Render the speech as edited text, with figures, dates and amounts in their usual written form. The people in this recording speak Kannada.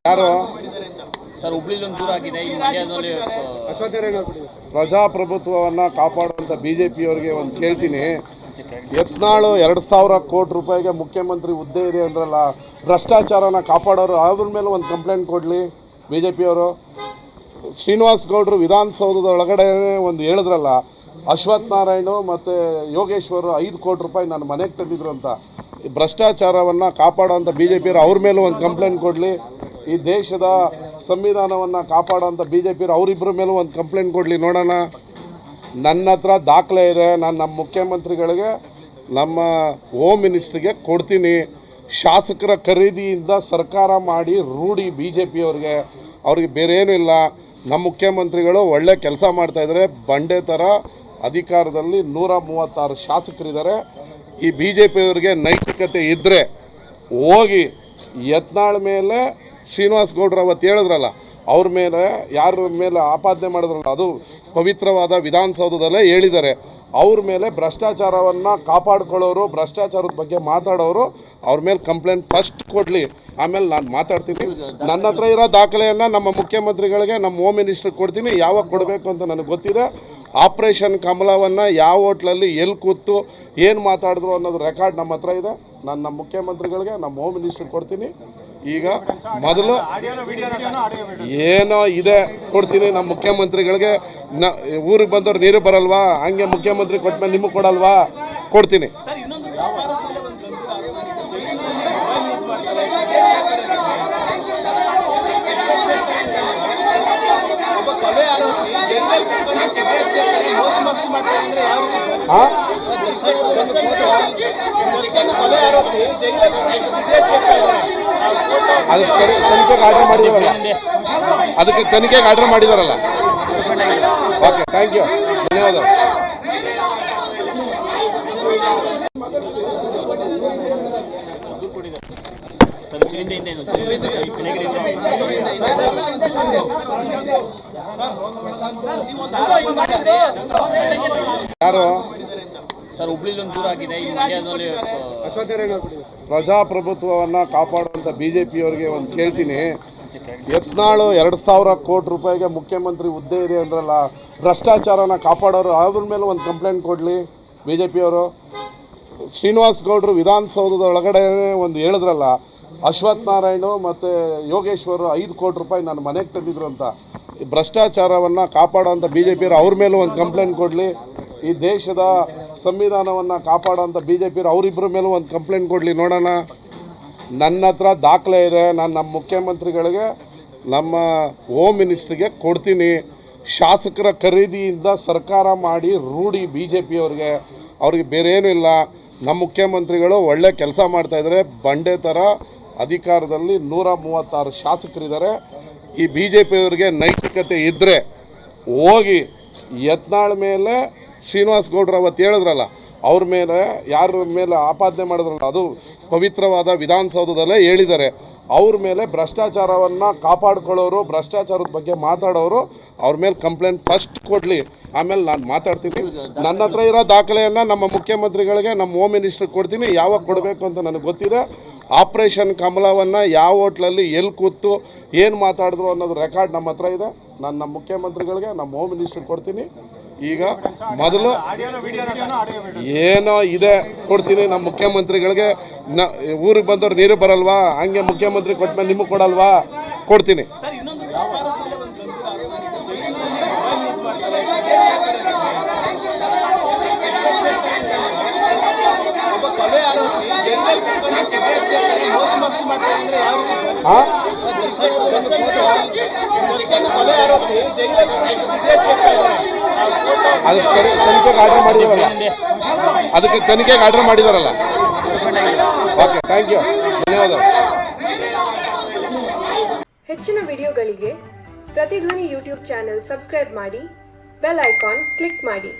ಯಾರು ಸರ್ ಹುಬ್ಳಿಲಿ ಒಂದು ದೂರ ಆಗಿದೆ ಈ ಮಂಡ್ಯದಲ್ಲಿ ಪ್ರಜಾಪ್ರಭುತ್ವವನ್ನು ಕಾಪಾಡುವಂಥ BJP-ಯವರಿಗೆ ಒಂದು ಕೇಳ್ತೀನಿ. ಯತ್ನಾಳು 2,000 ಕೋಟಿ ರೂಪಾಯಿಗೆ ಮುಖ್ಯಮಂತ್ರಿ ಹುದ್ದೆ ಇದೆ ಅಂದ್ರಲ್ಲ, ಭ್ರಷ್ಟಾಚಾರನ ಕಾಪಾಡೋರು ಅವ್ರ ಮೇಲೆ ಒಂದು ಕಂಪ್ಲೇಂಟ್ ಕೊಡಲಿ BJP-ಯವರು. ಶ್ರೀನಿವಾಸ್ ಗೌಡರು ವಿಧಾನಸೌಧದ ಒಳಗಡೆ ಒಂದು ಹೇಳಿದ್ರಲ್ಲ, ಅಶ್ವಥ್ ನಾರಾಯಣ ಮತ್ತು ಯೋಗೇಶ್ವರು 5 ಕೋಟಿ ರೂಪಾಯಿ ನನ್ನ ಮನೆಗೆ ತಂದಿದ್ರು ಅಂತ. ಭ್ರಷ್ಟಾಚಾರವನ್ನು ಕಾಪಾಡೋಂಥ BJP-ಯವರು ಅವ್ರ ಮೇಲೂ ಒಂದು ಕಂಪ್ಲೇಂಟ್ ಕೊಡಲಿ. ಈ ದೇಶದ ಸಂವಿಧಾನವನ್ನು ಕಾಪಾಡೋಂಥ BJP-ಯವರು ಅವರಿಬ್ಬರ ಮೇಲೂ ಒಂದು ಕಂಪ್ಲೇಂಟ್ ಕೊಡಲಿ, ನೋಡೋಣ. ನನ್ನ ಹತ್ರ ದಾಖಲೆ ಇದೆ, ನಾನು ನಮ್ಮ ಮುಖ್ಯಮಂತ್ರಿಗಳಿಗೆ, ನಮ್ಮ ಹೋಮ್ ಮಿನಿಸ್ಟ್ರಿಗೆ ಕೊಡ್ತೀನಿ. ಶಾಸಕರ ಖರೀದಿಯಿಂದ ಸರ್ಕಾರ ಮಾಡಿ ರೂಢಿ BJP-ಯವ್ರಿಗೆ, ಅವ್ರಿಗೆ ಬೇರೆ ಏನೂ ಇಲ್ಲ. ನಮ್ಮ ಮುಖ್ಯಮಂತ್ರಿಗಳು ಒಳ್ಳೆ ಕೆಲಸ ಮಾಡ್ತಾಯಿದ್ದಾರೆ. ಬಂಡೆ ಥರ ಅಧಿಕಾರದಲ್ಲಿ 136 ಶಾಸಕರಿದ್ದಾರೆ. ಈ BJP-ಯವ್ರಿಗೆ ನೈತಿಕತೆ ಇದ್ದರೆ ಹೋಗಿ ಯತ್ನಾಳ್ ಮೇಲೆ ಶ್ರೀನಿವಾಸ್ ಗೌಡ್ರು ಅವತ್ತು ಹೇಳಿದ್ರಲ್ಲ, ಅವ್ರ ಮೇಲೆ ಯಾರ ಮೇಲೆ ಆಪಾದನೆ ಮಾಡಿದ್ರಲ್ಲ, ಅದು ಪವಿತ್ರವಾದ ವಿಧಾನಸೌಧದಲ್ಲೇ ಹೇಳಿದ್ದಾರೆ. ಅವ್ರ ಮೇಲೆ ಭ್ರಷ್ಟಾಚಾರವನ್ನು ಕಾಪಾಡ್ಕೊಳ್ಳೋರು, ಭ್ರಷ್ಟಾಚಾರದ ಬಗ್ಗೆ ಮಾತಾಡೋರು, ಅವ್ರ ಮೇಲೆ ಕಂಪ್ಲೇಂಟ್ ಫಸ್ಟ್ ಕೊಡಲಿ, ಆಮೇಲೆ ನಾನು ಮಾತಾಡ್ತೀನಿ. ನನ್ನ ಹತ್ರ ಇರೋ ದಾಖಲೆಯನ್ನು ನಮ್ಮ ಮುಖ್ಯಮಂತ್ರಿಗಳಿಗೆ, ನಮ್ಮ ಹೋಮ್ ಮಿನಿಸ್ಟ್ರಿಗೆ ಕೊಡ್ತೀನಿ. ಯಾವಾಗ ಕೊಡಬೇಕು ಅಂತ ನನಗೆ ಗೊತ್ತಿದೆ. ಆಪ್ರೇಷನ್ ಕಮಲವನ್ನು ಯಾವ ಹೋಟ್ಲಲ್ಲಿ ಎಲ್ಲಿ ಕೂತು ಏನು ಮಾತಾಡಿದ್ರು ಅನ್ನೋದು ರೆಕಾರ್ಡ್ ನಮ್ಮ ಹತ್ರ ಇದೆ. ನಾನು ನಮ್ಮ ಮುಖ್ಯಮಂತ್ರಿಗಳಿಗೆ, ನಮ್ಮ ಹೋಮ್ ಮಿನಿಸ್ಟ್ರಿಗೆ ಕೊಡ್ತೀನಿ. ಈಗ ಮೊದಲು ಏನೋ ಇದೆ ಕೊಡ್ತೀನಿ ನಮ್ಮ ಮುಖ್ಯಮಂತ್ರಿಗಳಿಗೆ. ಊರಿಗೆ ಬಂದವ್ರು ನೀರು ಬರಲ್ವಾ, ಹಂಗೆ ಮುಖ್ಯಮಂತ್ರಿ ಕೊಟ್ಮೇಲೆ ನಿಮಗೆ ಕೊಡಲ್ವಾ, ಕೊಡ್ತೀನಿ. ಅದಕ್ಕೆ ತನಿಖೆಗೆ ಆರ್ಡರ್ ಮಾಡಿದಾರಲ್ಲ. ಓಕೆ, ಥ್ಯಾಂಕ್ ಯು, ಧನ್ಯವಾದ. ಯಾರು ಸರ್ ಹುಬ್ಳಿಲಿ ಒಂದು ದೂರ ಆಗಿದೆ ಈ ಮಂಡ್ಯದಲ್ಲಿ ಪ್ರಜಾಪ್ರಭುತ್ವವನ್ನು ಕಾಪಾಡುವಂಥ BJP-ಯವರಿಗೆ ಒಂದು ಕೇಳ್ತೀನಿ. ಯತ್ನಾಳು 2,000 ಕೋಟಿ ರೂಪಾಯಿಗೆ ಮುಖ್ಯಮಂತ್ರಿ ಹುದ್ದೆ ಇದೆ ಅಂದ್ರಲ್ಲ, ಭ್ರಷ್ಟಾಚಾರನ ಕಾಪಾಡೋರು ಅವ್ರ ಮೇಲೆ ಒಂದು ಕಂಪ್ಲೇಂಟ್ ಕೊಡಲಿ BJP-ಯವರು. ಶ್ರೀನಿವಾಸ್ ಗೌಡರು ವಿಧಾನಸೌಧದ ಒಳಗಡೆ ಒಂದು ಹೇಳಿದ್ರಲ್ಲ, ಅಶ್ವಥ್ ನಾರಾಯಣ ಮತ್ತು ಯೋಗೇಶ್ವರು 5 ಕೋಟಿ ರೂಪಾಯಿ ನನ್ನ ಮನೆಗೆ ತಂದಿದ್ರು ಅಂತ. ಭ್ರಷ್ಟಾಚಾರವನ್ನು ಕಾಪಾಡೋಂಥ BJP-ಯವರು ಅವ್ರ ಮೇಲೂ ಒಂದು ಕಂಪ್ಲೇಂಟ್ ಕೊಡಲಿ. ಈ ದೇಶದ ಸಂವಿಧಾನವನ್ನು ಕಾಪಾಡೋಂಥ BJP-ಯವರು ಅವರಿಬ್ಬರ ಮೇಲೂ ಒಂದು ಕಂಪ್ಲೇಂಟ್ ಕೊಡಲಿ, ನೋಡೋಣ. ನನ್ನ ಹತ್ರ ದಾಖಲೆ ಇದೆ, ನಾನು ನಮ್ಮ ಮುಖ್ಯಮಂತ್ರಿಗಳಿಗೆ, ನಮ್ಮ ಹೋಮ್ ಮಿನಿಸ್ಟ್ರಿಗೆ ಕೊಡ್ತೀನಿ. ಶಾಸಕರ ಖರೀದಿಯಿಂದ ಸರ್ಕಾರ ಮಾಡಿ ರೂಢಿ BJP-ಯವ್ರಿಗೆ, ಅವ್ರಿಗೆ ಬೇರೆ ಏನೂ ಇಲ್ಲ. ನಮ್ಮ ಮುಖ್ಯಮಂತ್ರಿಗಳು ಒಳ್ಳೆ ಕೆಲಸ ಮಾಡ್ತಾಯಿದ್ದಾರೆ. ಬಂಡೆ ಥರ ಅಧಿಕಾರದಲ್ಲಿ 136 ಶಾಸಕರಿದ್ದಾರೆ. ಈ BJP-ಯವ್ರಿಗೆ ನೈತಿಕತೆ ಇದ್ದರೆ ಹೋಗಿ ಯತ್ನಾಳ್ ಮೇಲೆ ಶ್ರೀನಿವಾಸ್ ಗೌಡ್ರು ಅವತ್ತು ಹೇಳಿದ್ರಲ್ಲ, ಅವ್ರ ಮೇಲೆ ಯಾರ ಮೇಲೆ ಆಪಾದನೆ ಮಾಡಿದ್ರಲ್ಲ, ಅದು ಪವಿತ್ರವಾದ ವಿಧಾನಸೌಧದಲ್ಲೇ ಹೇಳಿದ್ದಾರೆ. ಅವ್ರ ಮೇಲೆ ಭ್ರಷ್ಟಾಚಾರವನ್ನು ಕಾಪಾಡ್ಕೊಳ್ಳೋರು, ಭ್ರಷ್ಟಾಚಾರದ ಬಗ್ಗೆ ಮಾತಾಡೋರು, ಅವ್ರ ಮೇಲೆ ಕಂಪ್ಲೇಂಟ್ ಫಸ್ಟ್ ಕೊಡಲಿ, ಆಮೇಲೆ ನಾನು ಮಾತಾಡ್ತೀನಿ. ನನ್ನ ಹತ್ರ ಇರೋ ದಾಖಲೆಯನ್ನು ನಮ್ಮ ಮುಖ್ಯಮಂತ್ರಿಗಳಿಗೆ, ನಮ್ಮ ಹೋಮ್ ಮಿನಿಸ್ಟ್ರಿಗೆ ಕೊಡ್ತೀನಿ. ಯಾವಾಗ ಕೊಡಬೇಕು ಅಂತ ನನಗೆ ಗೊತ್ತಿದೆ. ಆಪ್ರೇಷನ್ ಕಮಲವನ್ನು ಯಾವ ಹೋಟ್ಲಲ್ಲಿ ಎಲ್ಲಿ ಕೂತು ಏನು ಮಾತಾಡಿದ್ರು ಅನ್ನೋದು ರೆಕಾರ್ಡ್ ನಮ್ಮ ಹತ್ರ ಇದೆ. ನಾನು ನಮ್ಮ ಮುಖ್ಯಮಂತ್ರಿಗಳಿಗೆ, ನಮ್ಮ ಹೋಮ್ ಮಿನಿಸ್ಟ್ರಿಗೆ ಕೊಡ್ತೀನಿ. ಈಗ ಮೊದಲು ಏನೋ ಇದೆ ಕೊಡ್ತೀನಿ ನಮ್ಮ ಮುಖ್ಯಮಂತ್ರಿಗಳಿಗೆ. ಊರಿಗೆ ಬಂದವ್ರು ನೀರು ಬರಲ್ವಾ, ಹಂಗೆ ಮುಖ್ಯಮಂತ್ರಿ ಕೊಟ್ಮೇಲೆ ನಿಮಗೆ ಕೊಡಲ್ವಾ, ಕೊಡ್ತೀನಿ. ಅದಕ್ಕೆ ತನಿಖೆಗೆ ಆರ್ಡರ್ ಮಾಡಿದಾರಲ್ಲ. ಓಕೆ, ಥ್ಯಾಂಕ್ ಯು, ಧನ್ಯವಾದ. ಹೆಚ್ಚಿನ ವಿಡಿಯೋಗಳಿಗೆ ಪ್ರತಿಧ್ವನಿ ಯೂಟ್ಯೂಬ್ ಚಾನೆಲ್ ಸಬ್ಸ್ಕ್ರೈಬ್ ಮಾಡಿ, ಬೆಲ್ ಐಕಾನ್ ಕ್ಲಿಕ್ ಮಾಡಿ.